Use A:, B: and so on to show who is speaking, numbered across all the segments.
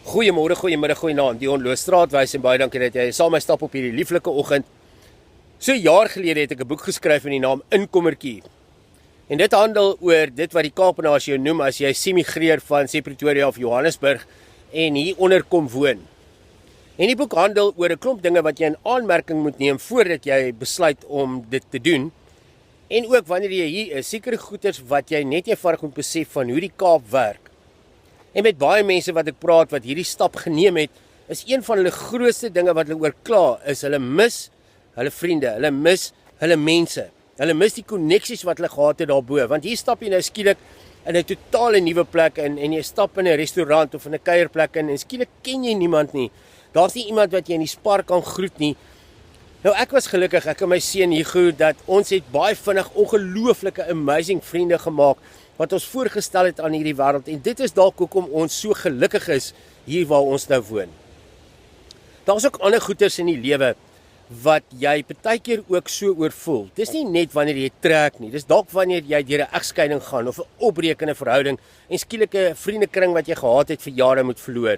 A: Goeiemôre, goeiemiddag, goeienaand. Dion Loosstraatwys en baie dankie dat jy saam met my stap op hierdie lieflike oggend. So 'n jaar gelede het ek 'n boek geskryf met die naam Inkommertjie. En dit handel oor dit wat die Kaapenaars jou noem as jy migreer van Pretoria of Johannesburg en hier onder kom woon. En die boek handel oor 'n klomp dinge wat jy in aanmerking moet neem voordat jy besluit om dit te doen. En ook wanneer jy hier is, sekere goeders wat jy net eenvoudig moet besef van hoe die Kaap werk. En met baie mense wat ek praat wat hierdie stap geneem het, is een van hulle grootste dinge wat hulle oorkla, is hulle mis hulle vriende, hulle mis hulle mense. Hulle mis die koneksies wat hulle gehad het daarbo, want hier stap jy nou skielik in 'n totale nuwe plek en jy stap in 'n restaurant of in 'n kuierplek en skielik ken jy niemand nie. Daar's nie iemand wat jy in die Spar kan groet nie. Nou ek was gelukkig, ek en my seun hier goed, dat ons het baie vinnig ongelooflike amazing vriende gemaak wat ons voorgestel het aan hierdie wêreld, en dit is dalk hoekom ons so gelukkig is hier waar ons nou woon. Daar's ook ander goeters in die lewe wat jy partykeer ook so oor voel. Dis nie net wanneer jy trek nie, dis dalk wanneer jy deur 'n egskeiding gaan of 'n opbreekende verhouding en skielik 'n vriendekring wat jy gehad het vir jare moet verloor.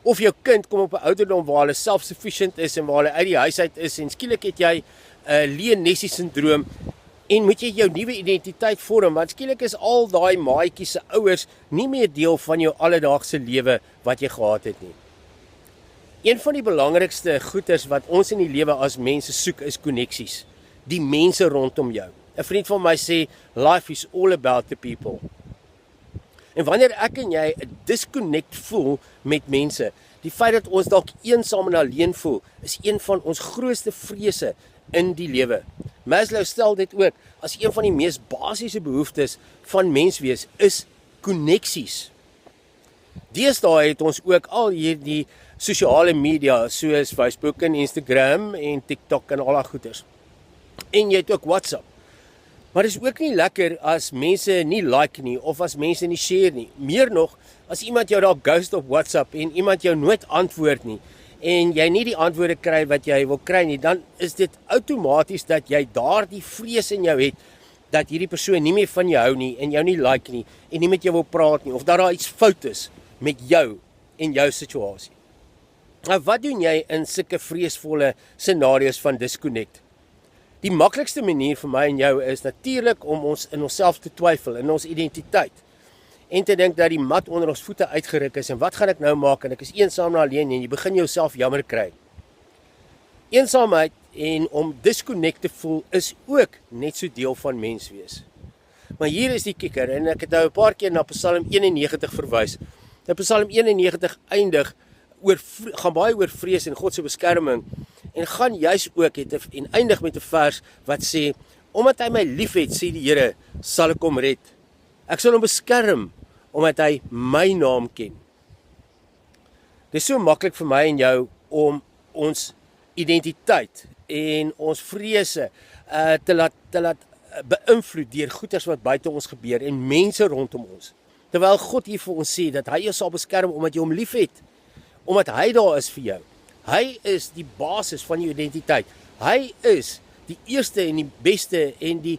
A: Of jou kind kom op 'n ouderdom waar hulle self-sufficient is en waar hulle uit die huis uit is en skielik het jy 'n Leonessie syndroom en moet jy jou nuwe identiteit vorm, want skielik is al daai maatjies se ouers nie meer deel van jou alledaagse lewe wat jy gehad het nie. Een van die belangrikste goeders wat ons in die lewe as mense soek is koneksies. Die mense rondom jou. 'n Vriend van my sê, life is all about the people. En wanneer ek en jy 'n disconnect voel met mense, die feit dat ons dalk eensaam en alleen voel, is een van ons grootste vrese in die lewe. Maslow stel dit ook as een van die mees basiese behoeftes van menswees is koneksies. Deesdae het ons ook al hierdie sosiale media soos Facebook en Instagram en TikTok en al daai goeters. En jy het ook WhatsApp. Maar dit is ook nie lekker as mense nie like nie of as mense nie share nie. Meer nog, as iemand jou daar ghost op WhatsApp en iemand jou nooit antwoord nie en jy nie die antwoorde kry wat jy wil kry nie, dan is dit outomaties dat jy daardie vrees in jou het dat hierdie persoon nie meer van jou hou nie en jou nie like nie en nie met jou wil praat nie of dat daar iets fout is met jou en jou situasie. Nou, wat doen jy in sulke vreesvolle scenario's van disconnect? Die maklikste manier vir my en jou is natuurlik om ons in onsself te twyfel, in ons identiteit. En te dink dat die mat onder ons voete uitgeruk is en wat gaan ek nou maak en ek is eensaam en alleen en jy begin jouself jammer kry. Eensaamheid en om disconnect te voel is ook net so deel van mens wees. Maar hier is die kikker en ek het nou 'n paar keer na Psalm 91 verwys. Nou Psalm 91 eindig gaan baie oor vrees en God se beskerming en gaan juis ook en eindig met 'n vers wat sê, omdat hy my liefhet, sê die Here, sal ek hom red. Ek sal hom beskerm omdat hy my naam ken. Dit is so maklik vir my en jou om ons identiteit en ons vrese te laat beïnvloed deur goeters wat buite ons gebeur en mense rondom ons. Terwyl God hier vir ons sê dat hy jou sal beskerm omdat jy hom liefhet, omdat hy daar is vir jou. Hy is die basis van jou identiteit. Hy is die eerste en die beste en die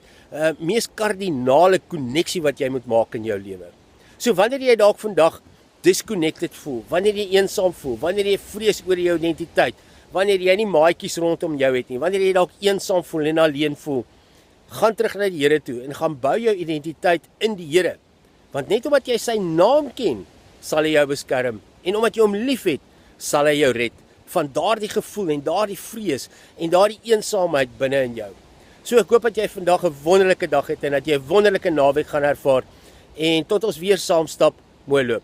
A: mees kardinale koneksie wat jy moet maak in jou lewe. So wanneer jy dalk vandag disconnected voel, wanneer jy eensaam voel, wanneer jy vrees oor jou identiteit, wanneer jy nie maatjies rondom jou het nie, wanneer jy dalk eensaam voel en alleen voel, gaan terug na die Here toe en gaan bou jou identiteit in die Here. Want net omdat jy sy naam ken, sal hy jou beskerm en omdat jy hom liefhet, sal hy jou red van daardie gevoel en daardie vrees en daardie eensaamheid binne in jou. So ek hoop dat jy vandag 'n wonderlike dag het en dat jy 'n wonderlike naweek gaan ervaar en tot ons weer saam stap, mooi loop.